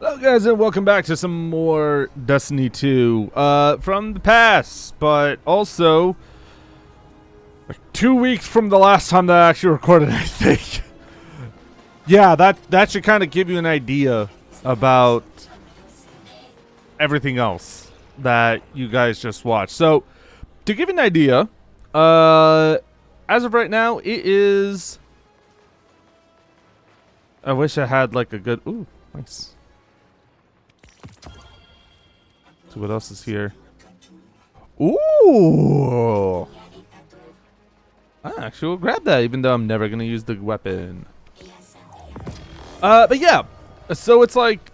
Hello guys and welcome back to some more Destiny 2 from the past, but also like 2 weeks from the last time that I actually recorded, I think. Yeah, that should kind of give you an idea about everything else that you guys just watched. So, to give you an idea, as of right now, it is... I wish I had like a good... Ooh, nice. So what else is here? Ooh! I actually will grab that, even though I'm never gonna use the weapon. But yeah, so it's like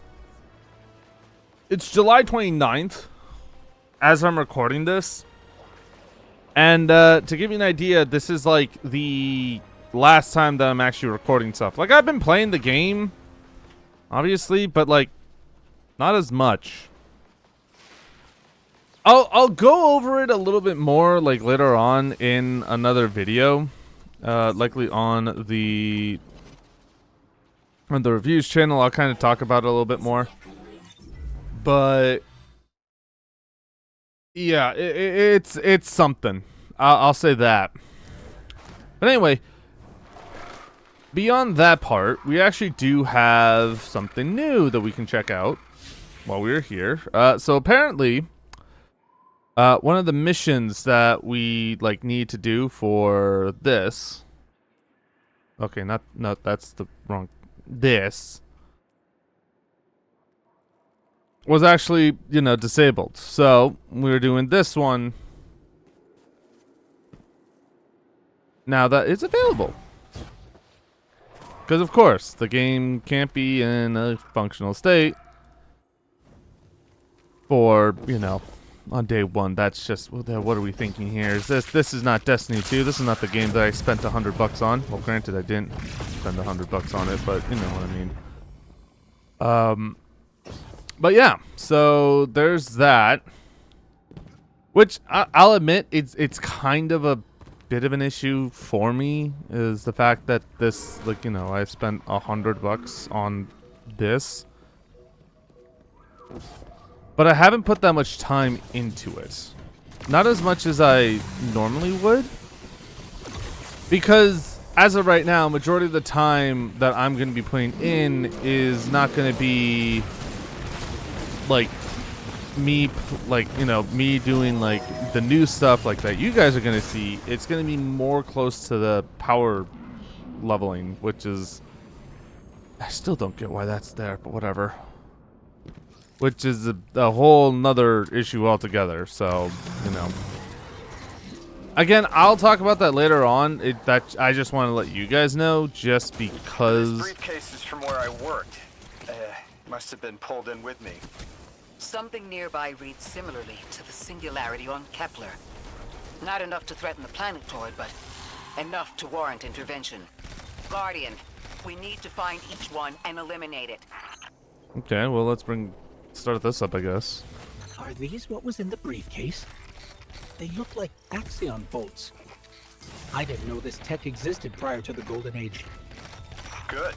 it's July 29th as I'm recording this, and to give you an idea, this is like the last time that I'm actually recording stuff. Like I've been playing the game, obviously, but like not as much. I'll go over it a little bit more like later on in another video, likely on the reviews channel. I'll kind of talk about it a little bit more, but yeah, it's something. I'll say that. But anyway, beyond that part, we actually do have something new that we can check out while we're here. So apparently. One of the missions that we like need to do for this. Okay, no, that's the wrong. This was actually, disabled. So we were doing this one. Now that it's available. Because of course, the game can't be in a functional state for, on day one. That's just, what are we thinking here? Is this is not Destiny 2. This is not the game that I spent $100 on. Well, granted, I didn't spend $100 on it, but you know what I mean. But yeah, so there's that. Which I'll admit, it's kind of a bit of an issue for me, is the fact that this, like, I spent $100 on this. But I haven't put that much time into it. Not as much as I normally would. Because as of right now, majority of the time that I'm going to be putting in is not going to be like me, me doing like the new stuff like that you guys are going to see. It's going to be more close to the power leveling, which is... I still don't get why that's there, but whatever. Which is a whole nother issue altogether. So, Again, I'll talk about that later on. I just want to let you guys know, just because. This briefcase is from where I worked. Must have been pulled in with me. Something nearby reads similarly to the singularity on Kepler. Not enough to threaten the planetoid, but enough to warrant intervention. Guardian, we need to find each one and eliminate it. Okay, well, let's start this up, I guess. Are these what was in the briefcase? They look like Axion bolts. I didn't know this tech existed prior to the Golden Age. Good.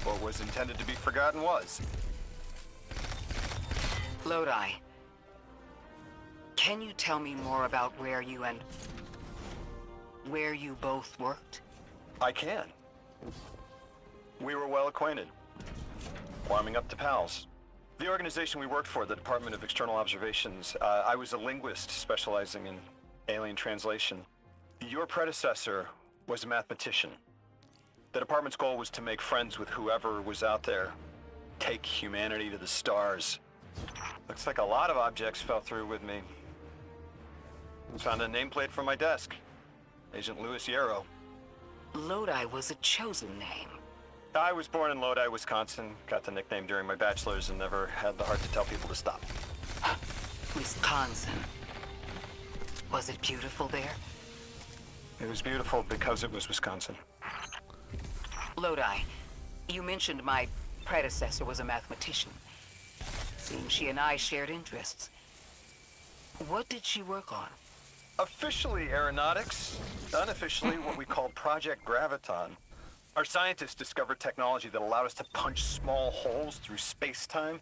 What was intended to be forgotten was. Lodi, can you tell me more about where you both worked? I can. We were well acquainted. Warming up to pals. The organization we worked for, the Department of External Observations, I was a linguist specializing in alien translation. Your predecessor was a mathematician. The department's goal was to make friends with whoever was out there. Take humanity to the stars. Looks like a lot of objects fell through with me. Found a nameplate from my desk. Agent Louis Yarrow. Lodi was a chosen name. I was born in Lodi, Wisconsin. Got the nickname during my bachelor's and never had the heart to tell people to stop. Wisconsin. Was it beautiful there? It was beautiful because it was Wisconsin. Lodi, you mentioned my predecessor was a mathematician. Seems she and I shared interests. What did she work on? Officially aeronautics, unofficially what we call Project Graviton. Our scientists discovered technology that allowed us to punch small holes through space-time.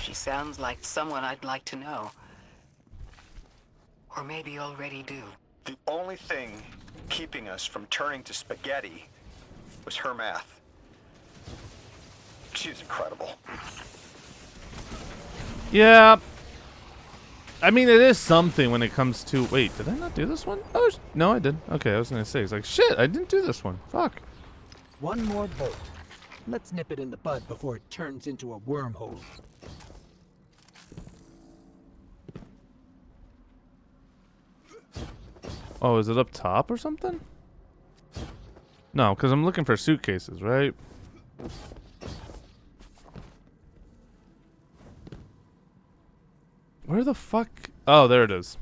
She sounds like someone I'd like to know. Or maybe already do. The only thing keeping us from turning to spaghetti was her math. She was incredible. Yeah. I mean, it is something when it comes to... Wait, did I not do this one? Oh, no, I did. Okay, I was going to say, it's like, shit, I didn't do this one. Fuck. One more boat. Let's nip it in the bud before it turns into a wormhole. Oh, is it up top or something? No, because I'm looking for suitcases, right? Where the fuck? Oh, there it is.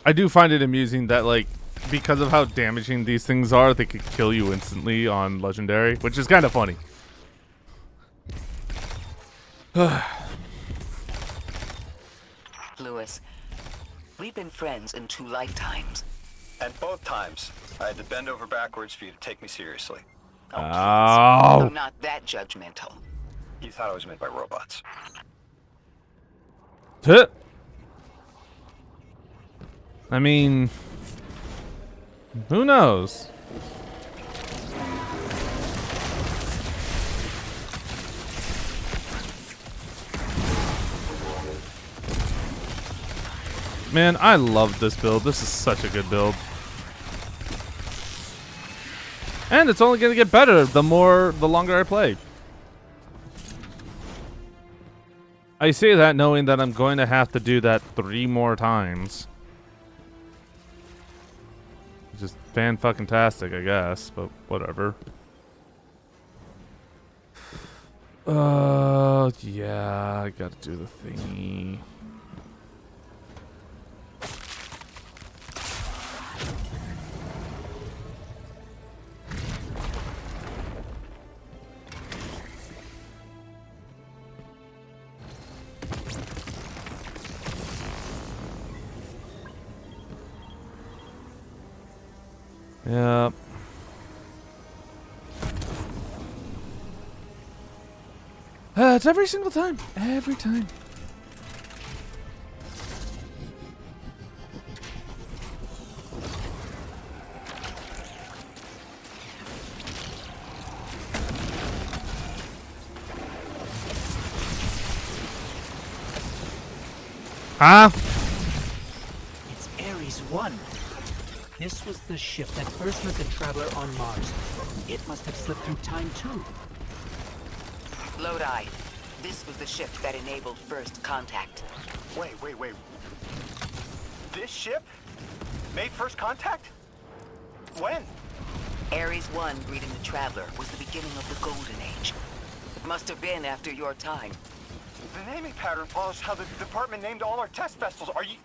I do find it amusing that, like, because of how damaging these things are, they could kill you instantly on Legendary, which is kind of funny. Lewis, we've been friends in 2 lifetimes. And both times, I had to bend over backwards for you to take me seriously. I'm not that judgmental. You thought I was made by robots. Tuh. I mean, who knows? Man, I love this build. This is such a good build. And it's only gonna get better the longer I play. I say that knowing that I'm going to have to do that 3 more times. Just fan-fucking-tastic, I guess, but whatever. Yeah, I gotta do the thingy. Yeah. It's every single time. Every time. Huh? It's Ares 1. This was the ship that first met the Traveler on Mars. It must have slipped through time too. Lodi, this was the ship that enabled first contact. Wait. This ship made first contact? When? Ares 1 greeting the Traveler was the beginning of the Golden Age. It must have been after your time. The naming pattern follows how the department named all our test vessels. Are you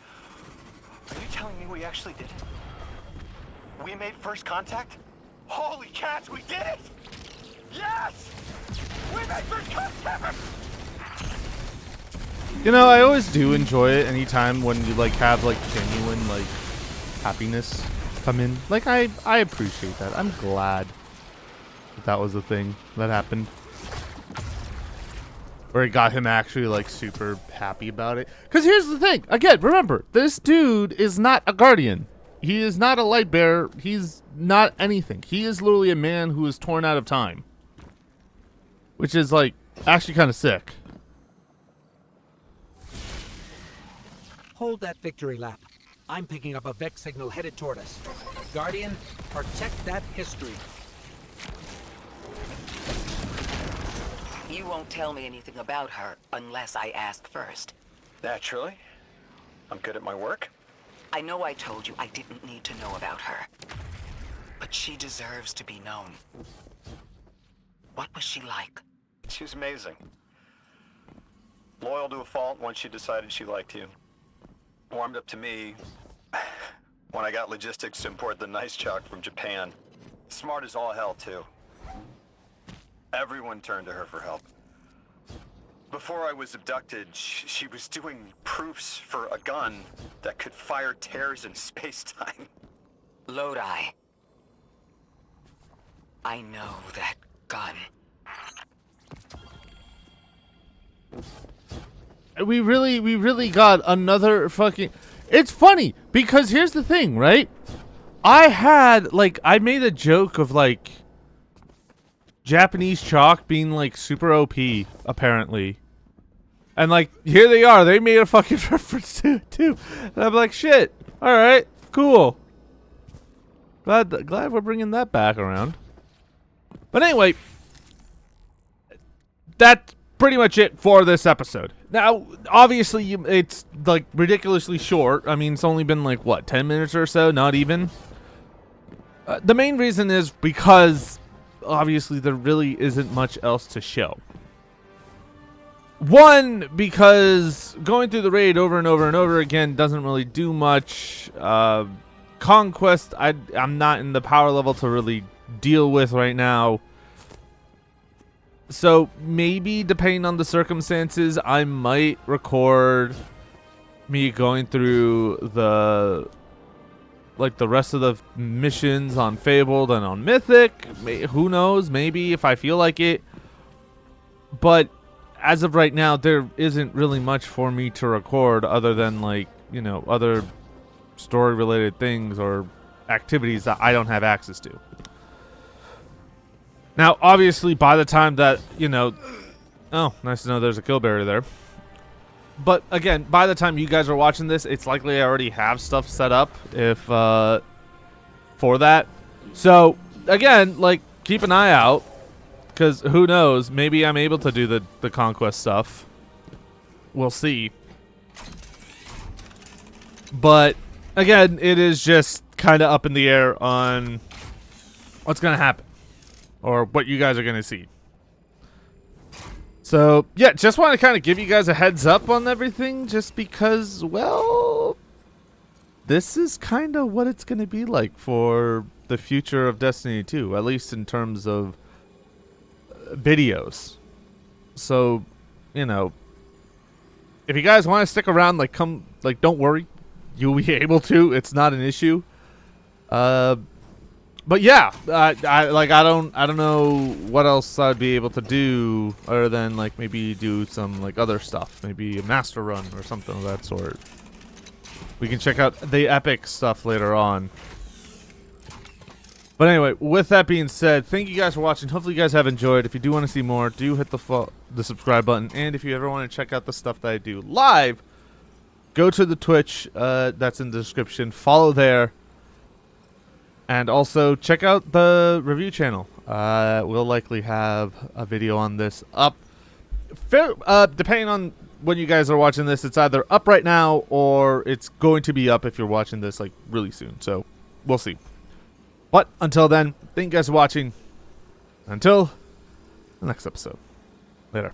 telling me we actually did it? We made first contact? Holy cats, we did it! Yes! We made first contact! You know, I always do enjoy it anytime when you, like, have, like, genuine, like, happiness come in. Like, I appreciate that. I'm glad that was a thing that happened. Or it got him actually, like, super happy about it. Because here's the thing. Again, remember, this dude is not a guardian. He is not a light bearer. He's not anything. He is literally a man who is torn out of time. Which is, like, actually kind of sick. Hold that victory lap. I'm picking up a Vex signal headed toward us. Guardian, protect that history. You won't tell me anything about her unless I ask first. Naturally. I'm good at my work. I know I told you I didn't need to know about her. But she deserves to be known. What was she like? She was amazing. Loyal to a fault once she decided she liked you. Warmed up to me when I got logistics to import the nice chalk from Japan. Smart as all hell, too. Everyone turned to her for help. Before I was abducted, she was doing proofs for a gun that could fire tears in space-time. Lodi. I know that gun. We really got another fucking... It's funny, because here's the thing, right? I made a joke of, like, Japanese chalk being, like, super OP, apparently. And, like, here they are. They made a fucking reference to it, too. And I'm like, shit. Alright, cool. Glad we're bringing that back around. But anyway, that's pretty much it for this episode. Now, obviously, it's, like, ridiculously short. I mean, it's only been, like, what, 10 minutes or so? Not even. The main reason is because, obviously, there really isn't much else to show. One, because going through the raid over and over and over again doesn't really do much. Conquest, I'm not in the power level to really deal with right now. So maybe, depending on the circumstances, I might record me going through the rest of the missions on Fabled and on Mythic. Who knows? Maybe if I feel like it. But as of right now, there isn't really much for me to record other than, like, you know, other story-related things or activities that I don't have access to. Now, obviously, by the time that, you know... Oh, nice to know there's a kill barrier there. But, again, by the time you guys are watching this, it's likely I already have stuff set up for that. So, again, like, keep an eye out. Because who knows? Maybe I'm able to do the conquest stuff. We'll see. But, again, it is just kind of up in the air on what's going to happen. Or what you guys are going to see. So, yeah, just want to kind of give you guys a heads up on everything. Just because, well, this is kind of what it's going to be like for the future of Destiny 2. At least in terms of videos. So, you know, if you guys want to stick around, like, come, like, don't worry, you'll be able to. It's not an issue. But yeah, I don't know what else I'd be able to do other than, like, maybe do some, like, other stuff, maybe a master run or something of that sort. We can check out the epic stuff later on. But anyway, with that being said, thank you guys for watching. Hopefully you guys have enjoyed. If you do want to see more, do hit the subscribe button. And if you ever want to check out the stuff that I do live, go to the Twitch. That's in the description. Follow there. And also check out the review channel. We'll likely have a video on this up. Depending on when you guys are watching this, it's either up right now or it's going to be up if you're watching this, like, really soon. So we'll see. But until then, thank you guys for watching. Until the next episode. Later.